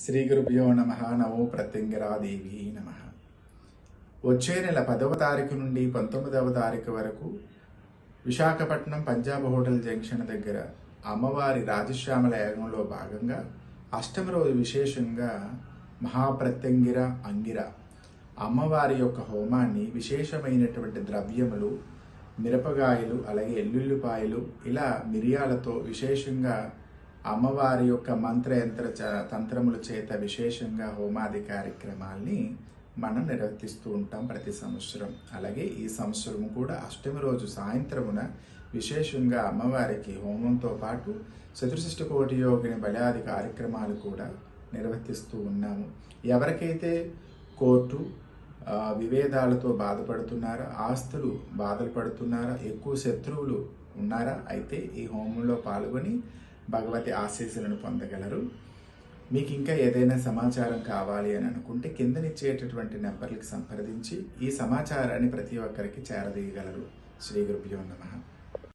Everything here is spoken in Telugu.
శ్రీ గురుభ్యో నమ. నమో ప్రత్యంగిరాదేవి నమ. వచ్చే నెల 10వ తారీఖు నుండి 19వ తారీఖు వరకు విశాఖపట్నం పంజాబ్ హోటల్ జంక్షన్ దగ్గర అమ్మవారి రాజశ్యామల యాగంలో భాగంగా అష్టమ రోజు విశేషంగా మహాప్రత్యంగిర అంగిర అమ్మవారి యొక్క హోమాన్ని విశేషమైనటువంటి ద్రవ్యములు, మిరపకాయలు, అలాగే ఎల్లుల్లిపాయలు, ఇలా మిరియాలతో విశేషంగా అమ్మవారి యొక్క మంత్రయంత్ర తంత్రముల చేత విశేషంగా హోమాది కార్యక్రమాల్ని మనం నిర్వర్తిస్తూ ఉంటాం ప్రతి సంవత్సరం. అలాగే ఈ సంవత్సరం కూడా అష్టమి రోజు సాయంత్రమున విశేషంగా అమ్మవారికి హోమంతో పాటు చతుర్షష్టి కోటి యోగిని బలాది కార్యక్రమాలు కూడా నిర్వర్తిస్తూ ఉన్నాము. ఎవరికైతే కోర్టు విభేదాలతో బాధపడుతున్నారా, ఆస్తులు బాధలు పడుతున్నారా, ఎక్కువ శత్రువులు ఉన్నారా, అయితే ఈ హోమంలో పాల్గొని భగవతి ఆశీస్సులను పొందగలరు. మీకు ఇంకా ఏదైనా సమాచారం కావాలి అని అనుకుంటే కిందనిచ్చేటటువంటి నెంబర్లకు సంప్రదించి ఈ సమాచారాన్ని ప్రతి ఒక్కరికి చేరదీయగలరు. శ్రీ గురుభ్యో నమః.